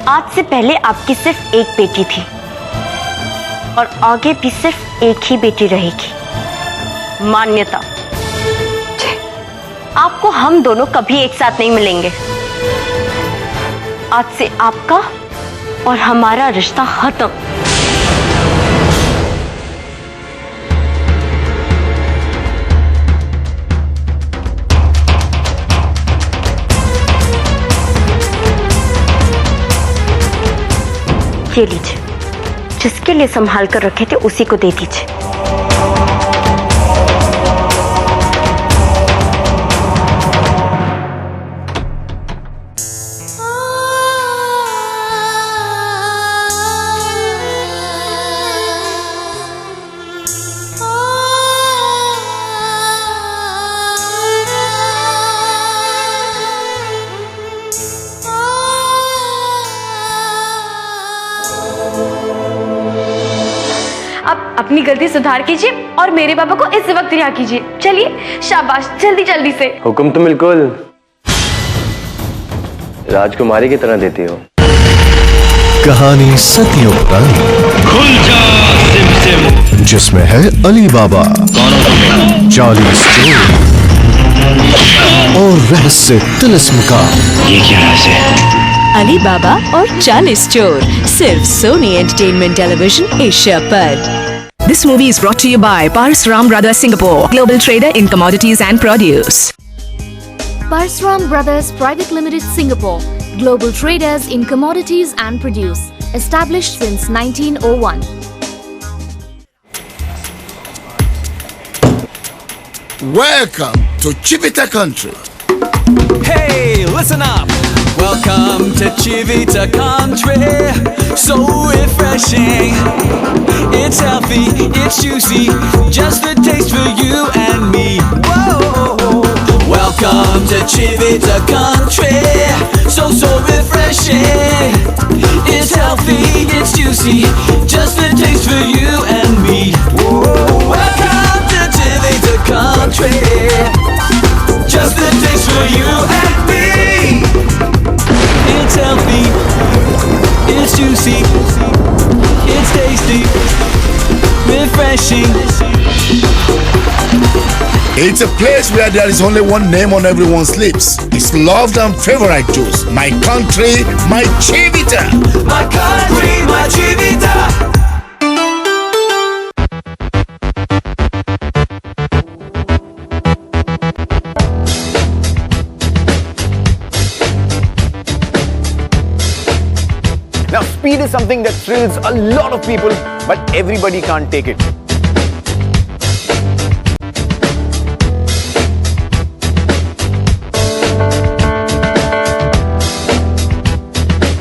आज से पहले आपकी सिर्फ एक बेटी थी और आगे भी सिर्फ एक ही बेटी रहेगी। मान्यता, आपको हम दोनों कभी एक साथ नहीं मिलेंगे। आज से आपका और हमारा रिश्ता खत्म। ये लीजिए, जिसके लिए संभाल कर रखे थे उसी को दे दीजिए। अब अपनी गलती सुधार कीजिए और मेरे पापा को इस वक्त रिहा कीजिए। चलिए, शाबाश, जल्दी जल्दी से। हुक्म तो बिल्कुल राजकुमारी की तरह देती हो। कहानी सदियों पुरानी, खुल जा सिम सिम, जिसमें है अली बाबा, 40 चोर और रहस्य तिलिस्म का। ये क्या रहस्य? अली बाबा और 40 चोर, सिर्फ सोनी एंटरटेनमेंट टेलीविजन एशिया पर। This movie is brought to you by Parsuram Brothers Singapore, global trader in commodities and produce. Parsuram Brothers Private Limited Singapore, global traders in commodities and produce, established since 1901. Welcome to Chivita country. Hey, listen up. Welcome to Chivita country. So refreshing. It's healthy, it's juicy. Just the taste for you and me. Whoa. Welcome to Chivita country. So refreshing. It's healthy, it's juicy. Just the taste for you and me. Whoa. Welcome to Chivita country. Just the taste for you and me. It's healthy, it's juicy, it's tasty, refreshing. It's a place where there is only one name on everyone's lips. It's loved and favorite juice. My country, my Chivita. My country, my Chivita. Now, speed is something that thrills a lot of people, but everybody can't take it.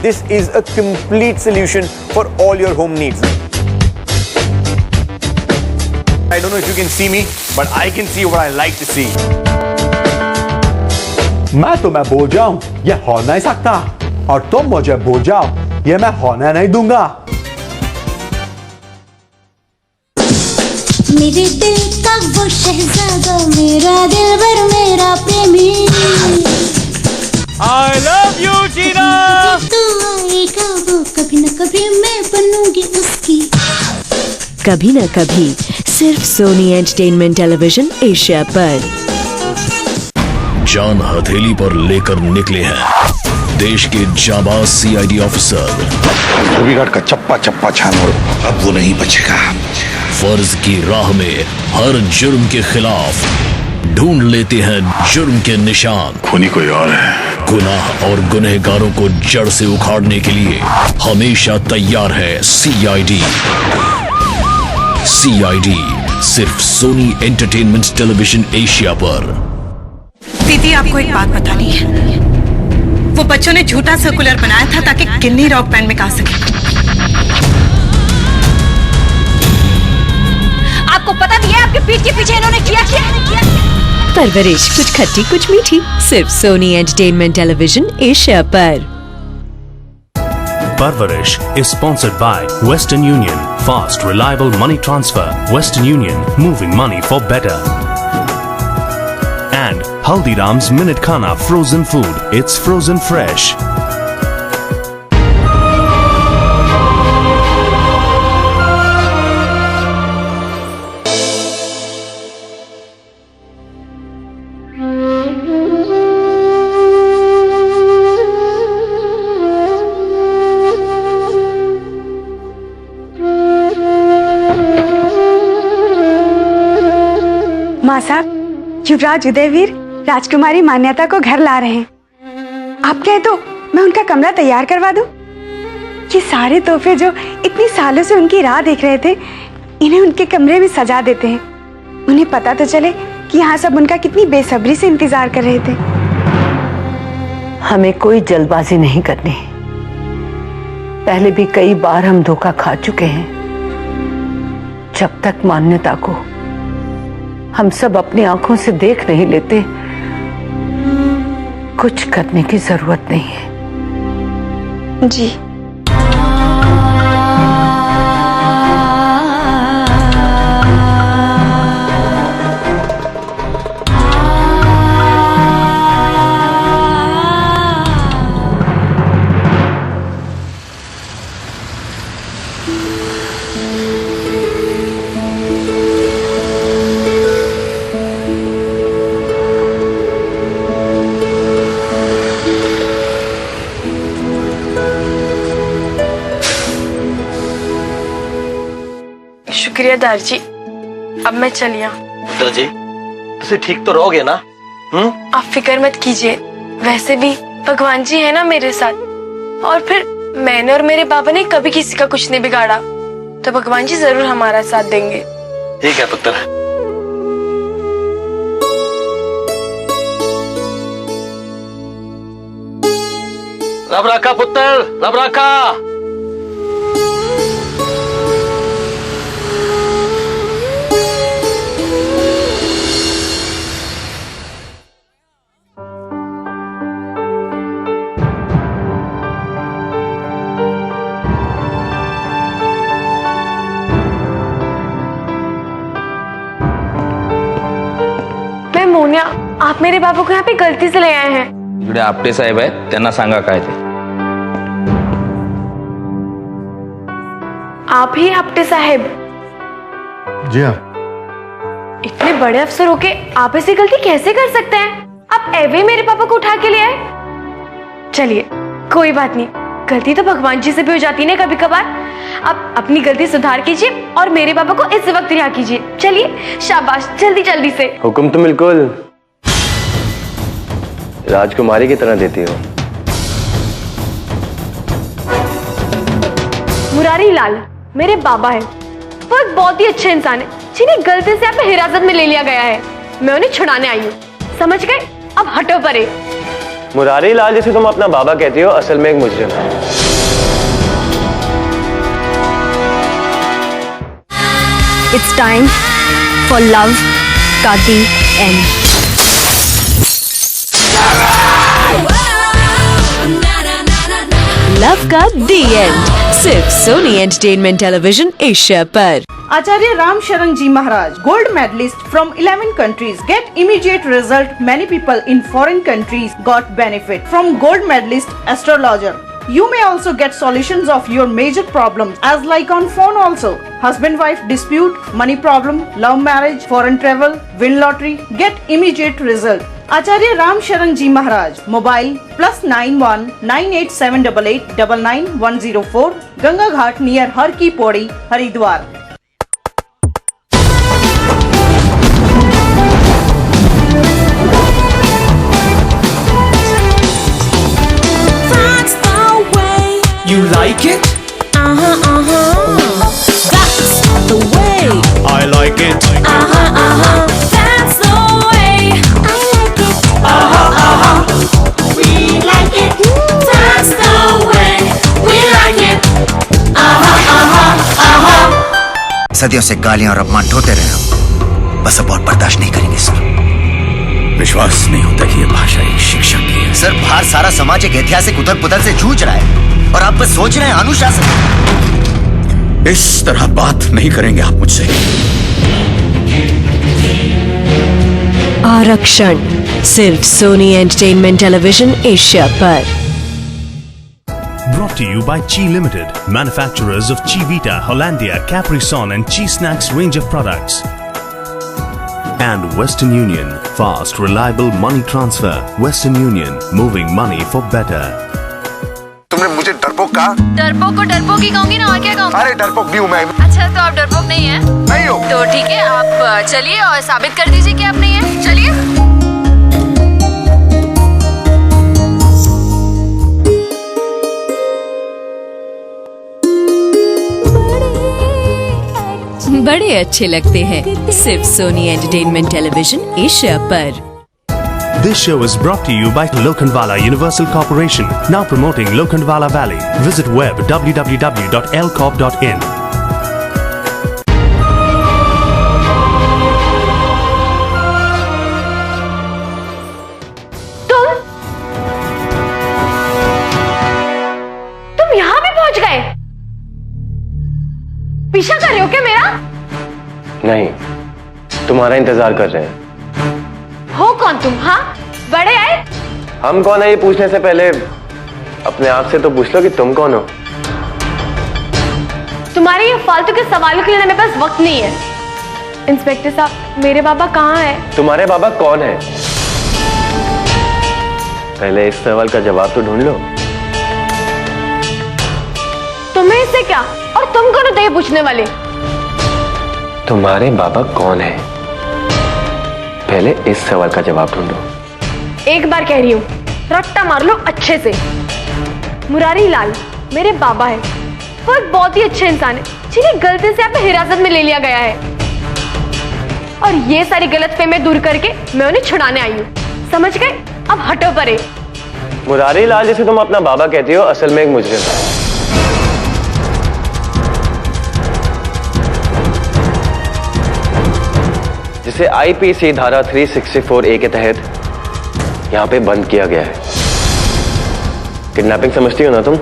This is a complete solution for all your home needs. I don't know if you can see me, but I can see what I like to see. मैं बोल जाऊं ये हो नहीं सकता और तुम मुझे बोल जाओ ये मैं होने नहीं दूंगा। मेरे दिल का वो शहजादा, मेरा दिलबर, मेरा प्रेमी। I love you, जीना। तू आएगा वो कभी न कभी मैं बनूंगी उसकी। कभी न कभी सिर्फ सोनी एंटरटेनमेंट टेलीविजन एशिया पर। जान हथेली पर लेकर निकले हैं देश के जाबाज CID ऑफिसर। रविगढ़ का चप्पा चप्पा छानो, अब वो नहीं बचेगा। फर्ज की राह में हर जुर्म के खिलाफ ढूंढ लेते हैं जुर्म के निशान। खूनी कोई और है। गुनाह और गुनहगारों को जड़ से उखाड़ने के लिए हमेशा तैयार है CID। CID सिर्फ सोनी एंटरटेनमेंट टेलीविजन एशिया पर। दीदी, आपको एक बात बतानी है। वो बच्चों ने झूठा सर्कुलर बनाया था ताकि किन्नी रॉक बैंड में गा सके। आपको पता भी है आपके पीठ के पीछे इन्होंने किया क्या? परवरिश कुछ खट्टी कुछ मीठी, सिर्फ सोनी एंटरटेनमेंट टेलीविजन एशिया पर। Parvarish is sponsored by Western Union. Fast, reliable money transfer. Western Union, moving money for better. And Haldiram's Minute Khana frozen food. It's frozen fresh. साहब, युवराज उदयवीर राजकुमारी मान्यता को घर ला रहे हैं। आप कहे तो मैं उनका कमरा तैयार करवा दूं? ये सारे तोहफे जो इतनी सालों से उनकी राह देख रहे थे, इन्हें उनके कमरे में सजा देते हैं। उन्हें पता तो चले कि यहाँ सब उनका कितनी बेसब्री से इंतजार कर रहे थे। हमें कोई जल्दबाजी नहीं करनी। पहले भी कई बार हम धोखा खा चुके हैं। जब तक मान्यता को हम सब अपनी आंखों से देख नहीं लेते, कुछ करने की जरूरत नहीं है। जी। शुक्रिया दार जी, अब मैं चलिया। पुत्र जी, तुसी ठीक तो रहोगे ना? आप फिक्र मत कीजिए, वैसे भी भगवान जी है ना मेरे साथ। और फिर मैंने और मेरे बाबा ने कभी किसी का कुछ नहीं बिगाड़ा, तो भगवान जी जरूर हमारा साथ देंगे। ठीक है पुत्र। रब राखा पुत्र, रब राखा। मोनिया, आप मेरे बाबू को यहाँ पे गलती से ले आए हैं। इकडे आपटे साहेब आहेत, त्यांना सांगा काय ते। आप ही आपटे साहेब? जी हाँ। इतने बड़े अफसर होके आप ऐसी गलती कैसे कर सकते हैं? आप ऐवे ही मेरे पापा को उठा के ले आए। चलिए कोई बात नहीं, गलती तो भगवान जी से भी हो जाती है कभी कभार। आप अपनी गलती सुधार कीजिए और मेरे पापा को इस वक्त रिहा कीजिए। चलिए शाबाश, जल्दी जल्दी से। हुक्म तो बिल्कुल राजकुमारी की तरह देती हो। मुरारी लाल मेरे बाबा है, वो एक बहुत ही अच्छे इंसान है जिन्हें गलती से आप हिरासत में ले लिया गया है। मैं उन्हें छुड़ाने आई हूँ, समझ गए? अब हटो परे। मुरारी लाल जिसे तुम अपना बाबा कहती हो, असल में एक मुजरिम है। It's time for Love का The End. Love का The End सिर्फ सोनी एंटरटेनमेंट टेलीविजन एशिया पर। Acharya Ram Sharan Ji Maharaj, gold medalist from 11 countries, get immediate result. Many people in foreign countries got benefit from gold medalist astrologer. You may also get solutions of your major problems as like on phone also. Husband-wife dispute, money problem, love marriage, foreign travel, win lottery, get immediate result. Acharya Ram Sharan Ji Maharaj, mobile +91 98788 99104, Ganga Ghat near Har Ki Pauri, Haridwar. You like it? That's the way. I like it. That's the way. I like it. We like it. That's the way. We like it. सदियों से गालियां और अपमान ढोते रहे हो, बस अब और बर्दाश्त नहीं करेंगे सर। विश्वास नहीं होता कि ये भाषा एक शिक्षा की है। सर बाहर सारा समाज एक ऐतिहासिक उथल पुथल से जूझ रहा है और आप बस सोच रहे हैं अनुशासन। इस तरह बात नहीं करेंगे आप मुझसे। आरक्षण सिर्फ सोनी एंटरटेनमेंट टेलीविजन एशिया पर। Brought to you by Chi Limited, manufacturers of Chi Vita, Hollandia, Capri Sun and Chi Snacks range of products. And Western Union, fast, reliable money transfer. Western Union, moving money for better. तुमने मुझे डरपोक कहा? डरपोक को डरपोक ही कहूंगी ना, और क्या कहूंगी? अरे डरपोक भी हूँ मैं। अच्छा, तो आप डरपोक नहीं है? नहीं हूँ। तो ठीक है, आप चलिए और साबित कर दीजिए कि आप नहीं है। चलिए। बड़े अच्छे लगते हैं सिर्फ सोनी एंटरटेनमेंट टेलीविजन एशिया पर। This show is brought to you by Lokhandwala Universal Corporation, now promoting Lokhandwala Valley. Visit web www.lcorp.in. तुम यहाँ भी पहुंच गए? पीछा कर रहे हो क्या मेरा? नहीं, तुम्हारा इंतजार कर रहे हैं। हो कौन तुम? हाँ, बड़े आए? हम कौन है ये पूछने से पहले अपने आप से तो पूछ लो कि तुम कौन हो। तुम्हारे ये फालतू के सवालों के लिए मेरे पास वक्त नहीं है। इंस्पेक्टर साहब, मेरे बाबा कहाँ हैं? तुम्हारे बाबा कौन है? पहले इस सवाल का जवाब तो ढूंढ लो। तुम्हें इससे क्या? और तुम कौन होते ये पूछने वाले? तुम्हारे बाबा कौन है? पहले इस सवाल का जवाब ढूंढो। एक बार कह रही हूँ, रट्टा मार लो अच्छे से। मुरारी लाल मेरे बाबा है। वो एक बहुत ही अच्छे इंसान है जिन्हें गलती से आपने हिरासत में ले लिया गया है, और ये सारी गलतफहमियां दूर करके मैं उन्हें छुड़ाने आई हूँ। समझ गए? अब हटो परे। मुरारी लाल जिसे तुम अपना बाबा कहती हो असल में एक मुजरिम है। जिसे आईपीसी धारा 364A के तहत यहां पे बंद किया गया है। किडनैपिंग समझती हो ना तुम?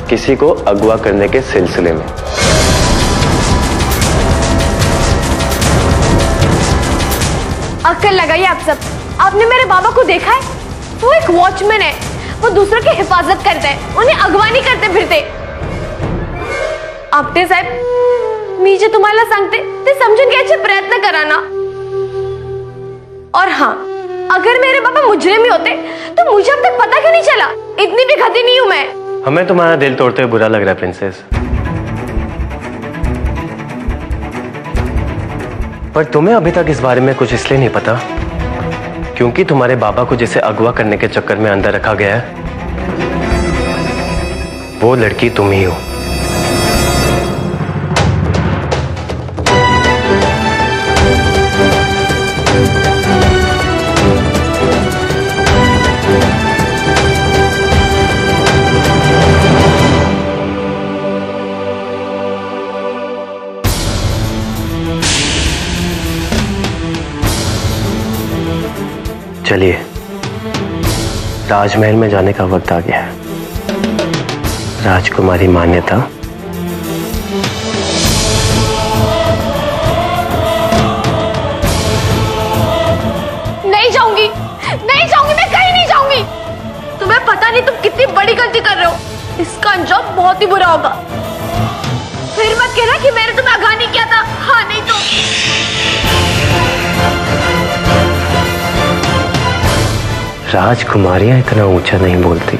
किसी को अगवा करने के सिलसिले में। अक्ल लगाइए आप सब। आपने मेरे बाबा को देखा है? वो एक वॉचमैन है। वो दूसरों की हिफाजत करते हैं, उन्हें अगवा नहीं करते फिरते। आपटे साहेब, मीजे तुम्हाला सांगते ते समजून घ्यायचे प्रयत्न करा ना। और हाँ, अगर मेरे बाबा मुजरिम ही होते तो मुझे अब तक पता क्यों नहीं चला? इतनी भी गधी नहीं हूं मैं। हमें तुम्हारा दिल तोड़ते हुए बुरा लग रहा है प्रिंसेस, पर तुम्हें अभी तक इस बारे में कुछ इसलिए नहीं पता क्योंकि तुम्हारे बाबा को जिसे अगवा करने के चक्कर में अंदर रखा गया है वो लड़की तुम ही हो। चलिए, राजमहल में जाने का वक्त आ गया है। राजकुमारी मान्यता नहीं जाऊंगी, नहीं जाऊंगी, मैं कहीं नहीं जाऊंगी। तुम्हें पता नहीं तुम कितनी बड़ी गलती कर रहे हो। इसका अंजाम बहुत ही बुरा होगा। फिर मत कहना कि मैंने तुम्हें आगाह नहीं किया था। हाँ, नहीं तो राजकुमारियां इतना ऊंचा नहीं बोलती।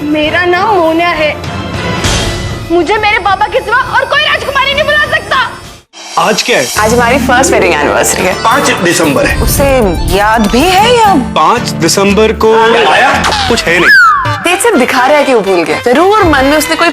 मेरा नाम मोना है। मुझे मेरे बाबा के सिवा और कोई राजकुमारी नहीं बुला सकता। आज क्या है? आज हमारी फर्स्ट वेडिंग एनिवर्सरी है। 5 दिसंबर है। उसे याद भी है या? 5 दिसंबर को आया कुछ है नहीं। तेज सिर्फ दिखा रहा है कि वो भूल गया। जरूर मन में उसने कोई